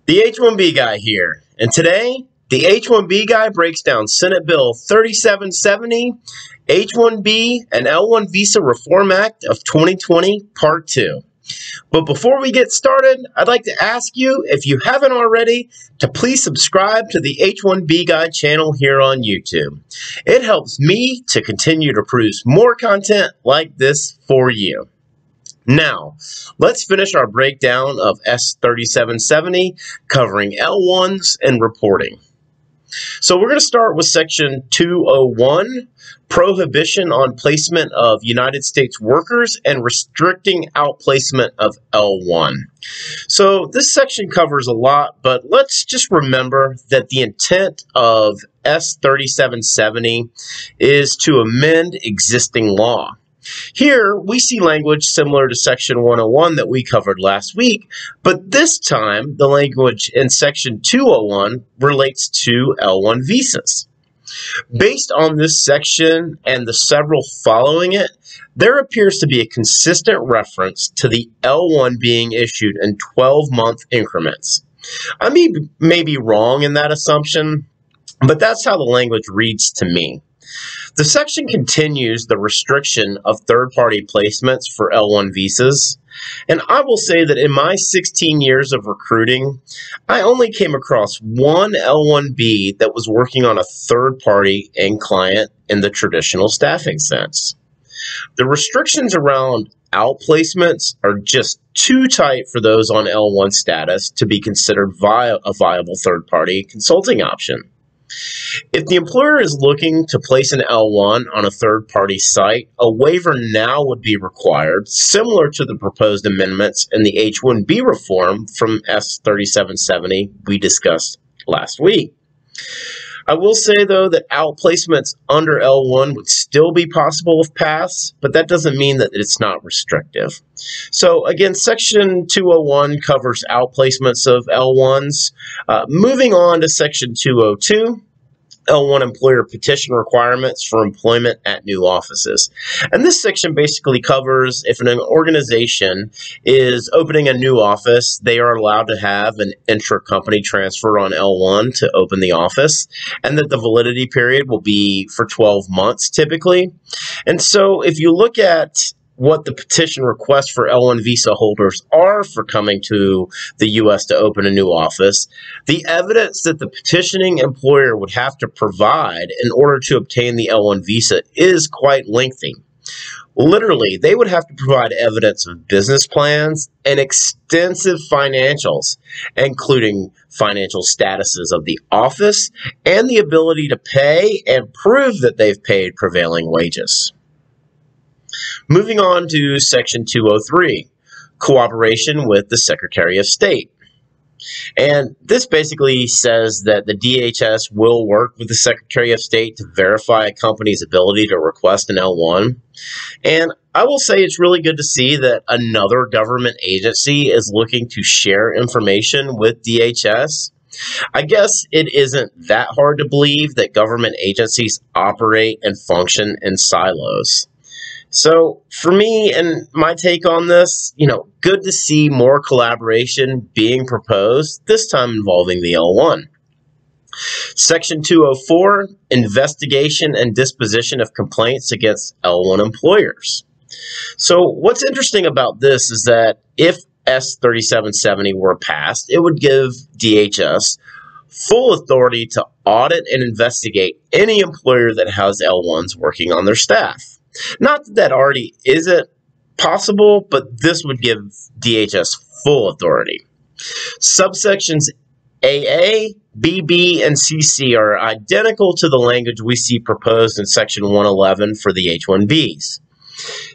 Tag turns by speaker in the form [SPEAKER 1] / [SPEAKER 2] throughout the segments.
[SPEAKER 1] The H-1B guy here, and today the H-1B guy breaks down Senate Bill 3770, H-1B and L-1 Visa Reform Act of 2020, Part 2. But before we get started, I'd like to ask you, if you haven't already, to please subscribe to the H-1B Guy channel here on YouTube. It helps me to continue to produce more content like this for you. Now, let's finish our breakdown of S3770, covering L1s and reporting. So we're going to start with Section 201, Prohibition on Placement of United States Workers and Restricting Outplacement of L1. So this section covers a lot, but let's just remember that the intent of S3770 is to amend existing law. Here, we see language similar to Section 101 that we covered last week, but this time, the language in Section 201 relates to L1 visas. Based on this section and the several following it, there appears to be a consistent reference to the L1 being issued in 12-month increments. I may be wrong in that assumption, but that's how the language reads to me. The section continues the restriction of third-party placements for L1 visas, and I will say that in my 16 years of recruiting, I only came across one L1B that was working on a third-party end client in the traditional staffing sense. The restrictions around outplacements are just too tight for those on L1 status to be considered a viable third-party consulting option. If the employer is looking to place an L1 on a third-party site, a waiver now would be required, similar to the proposed amendments in the H-1B reform from S3770 we discussed last week. I will say, though, that outplacements under L1 would still be possible if passed, but that doesn't mean that it's not restrictive. So, again, Section 201 covers outplacements of L1s. Moving on to Section 202. L1 employer petition requirements for employment at new offices. And this section basically covers if an organization is opening a new office, they are allowed to have an intra-company transfer on L1 to open the office, and that the validity period will be for 12 months typically. And so if you look at what the petition requests for L1 visa holders are for coming to the U.S. to open a new office, the evidence that the petitioning employer would have to provide in order to obtain the L1 visa is quite lengthy. Literally, they would have to provide evidence of business plans and extensive financials, including financial statuses of the office and the ability to pay and prove that they've paid prevailing wages. Moving on to Section 203, Cooperation with the Secretary of State. And this basically says that the DHS will work with the Secretary of State to verify a company's ability to request an L1. And I will say it's really good to see that another government agency is looking to share information with DHS. I guess it isn't that hard to believe that government agencies operate and function in silos. So for me and my take on this, good to see more collaboration being proposed, this time involving the L1. Section 204, Investigation and Disposition of Complaints Against L1 Employers. So what's interesting about this is that if S3770 were passed, it would give DHS full authority to audit and investigate any employer that has L1s working on their staff. Not that that already isn't possible, but this would give DHS full authority. Subsections AA, BB, and CC are identical to the language we see proposed in Section 111 for the H-1Bs.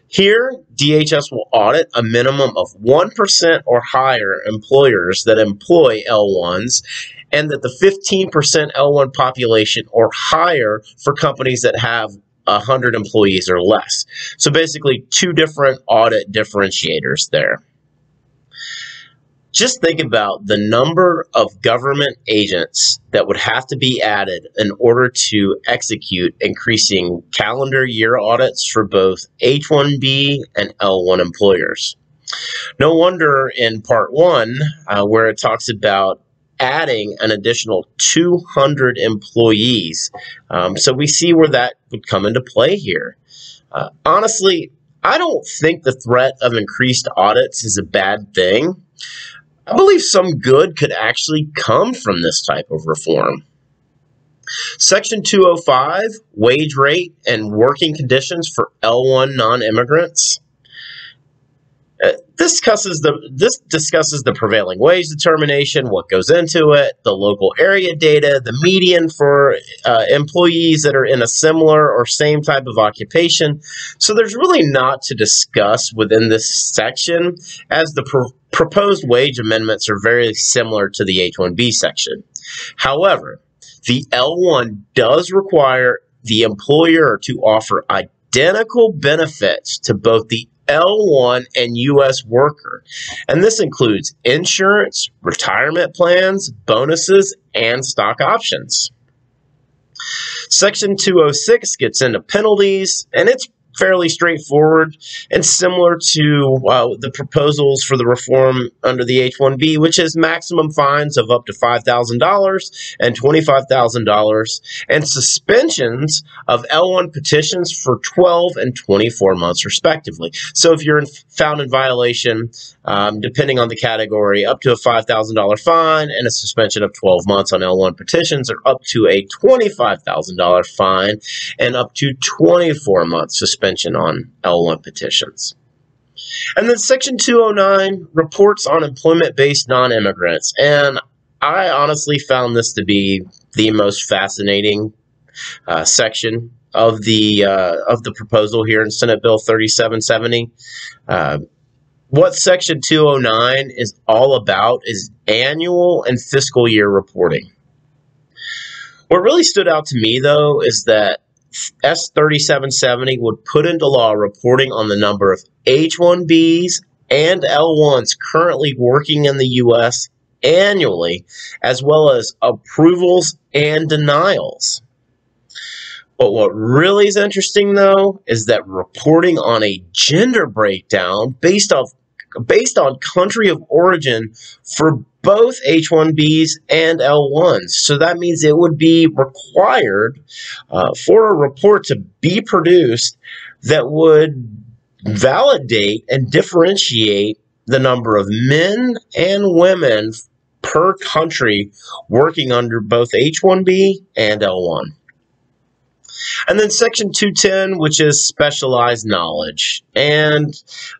[SPEAKER 1] Here, DHS will audit a minimum of 1% or higher employers that employ L1s, and that the 15% L1 population or higher for companies that have 100 employees or less. So basically, two different audit differentiators there. Just think about the number of government agents that would have to be added in order to execute increasing calendar year audits for both H-1B and L-1 employers. No wonder in Part 1, where it talks about adding an additional 200 employees. So we see where that would come into play here. Honestly, I don't think the threat of increased audits is a bad thing. I believe some good could actually come from this type of reform. Section 205, wage rate and working conditions for L1 non-immigrants. This discusses the prevailing wage determination, what goes into it, the local area data, the median for employees that are in a similar or same type of occupation. So there's really not to discuss within this section, as the proposed wage amendments are very similar to the H-1B section. However, the L1 does require the employer to offer identical benefits to both the L1 and U.S. worker, and this includes insurance, retirement plans, bonuses, and stock options. Section 206 gets into penalties, and it's fairly straightforward and similar to the proposals for the reform under the H-1B, which is maximum fines of up to $5,000 and $25,000 and suspensions of L1 petitions for 12 and 24 months respectively. So if you're found in violation, depending on the category, up to a $5,000 fine and a suspension of 12 months on L1 petitions, or up to a $25,000 fine and up to 24 months suspension on L1 petitions. And then Section 209, reports on employment-based non-immigrants. And I honestly found this to be the most fascinating section of the proposal here in Senate Bill 3770. What Section 209 is all about is annual and fiscal year reporting. What really stood out to me, though, is that S3770 would put into law reporting on the number of H-1Bs and L-1s currently working in the U.S. annually, as well as approvals and denials. But what really is interesting, though, is that reporting on a gender breakdown based on country of origin for both H-1Bs and L-1s. So that means it would be required for a report to be produced that would validate and differentiate the number of men and women per country working under both H-1B and L-1. And then Section 210, which is specialized knowledge. And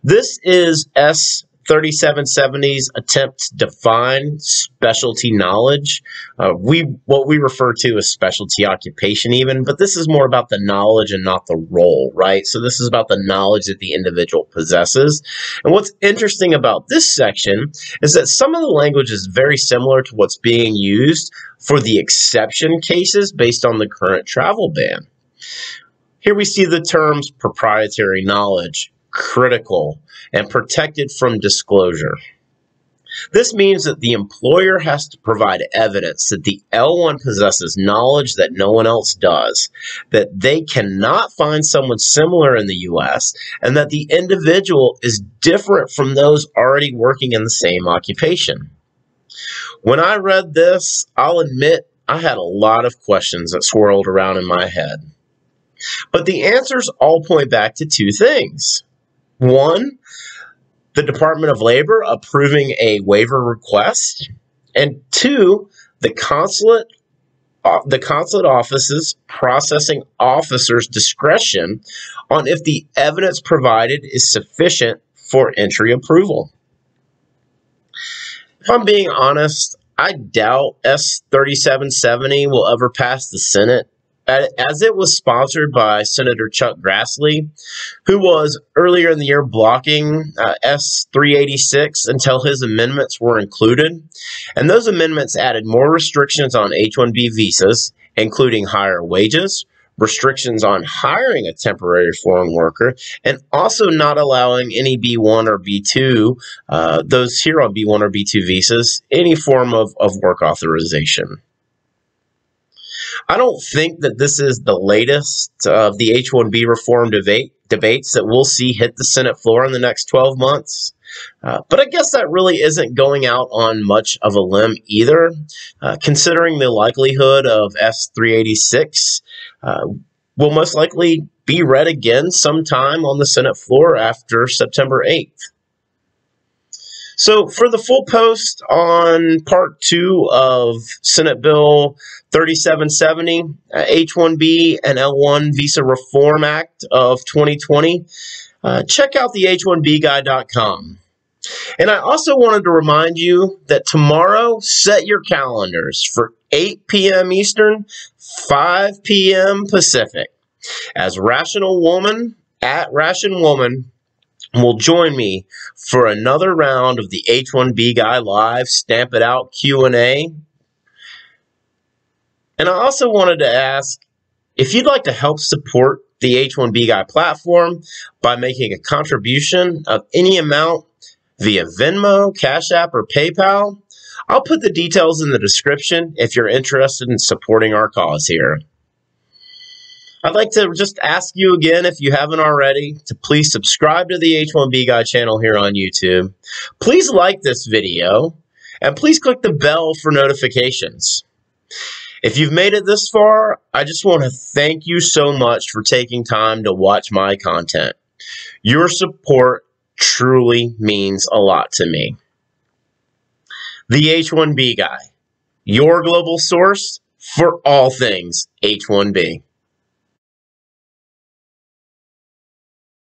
[SPEAKER 1] this is S3770's attempt to define specialty knowledge. What we refer to as specialty occupation even, but this is more about the knowledge and not the role, right? So this is about the knowledge that the individual possesses. And what's interesting about this section is that some of the language is very similar to what's being used for the exception cases based on the current travel ban. Here we see the terms proprietary knowledge, critical, and protected from disclosure. This means that the employer has to provide evidence that the L1 possesses knowledge that no one else does, that they cannot find someone similar in the U.S., and that the individual is different from those already working in the same occupation. When I read this, I'll admit I had a lot of questions that swirled around in my head. But the answers all point back to two things. One, the Department of Labor approving a waiver request, and two, the consulate office's processing officer's discretion on if the evidence provided is sufficient for entry approval. If I'm being honest, I doubt S3770 will ever pass the Senate, as it was sponsored by Senator Chuck Grassley, who was earlier in the year blocking S386 until his amendments were included. And those amendments added more restrictions on H-1B visas, including higher wages, restrictions on hiring a temporary foreign worker, and also not allowing any B1 or B2, those here on B1 or B2 visas, any form of work authorization. I don't think that this is the latest of the H-1B reform debates that we'll see hit the Senate floor in the next 12 months. But I guess that really isn't going out on much of a limb either, considering the likelihood of S-386 will most likely be read again sometime on the Senate floor after September 8th. So for the full post on Part 2 of Senate Bill 3770, H-1B and L-1 Visa Reform Act of 2020, check out the h1bguy.com. And I also wanted to remind you that tomorrow, set your calendars for 8 p.m. Eastern, 5 p.m. Pacific, as Rational Woman at Ration Woman will join me for another round of the H1B Guy Live Stamp It Out Q&A. And I also wanted to ask if you'd like to help support the H1B Guy platform by making a contribution of any amount via Venmo, Cash App, or PayPal. I'll put the details in the description if you're interested in supporting our cause here. I'd like to just ask you again, if you haven't already, to please subscribe to the H1B Guy channel here on YouTube. Please like this video, and please click the bell for notifications. If you've made it this far, I just want to thank you so much for taking time to watch my content. Your support truly means a lot to me. The H1B Guy, your global source for all things H1B.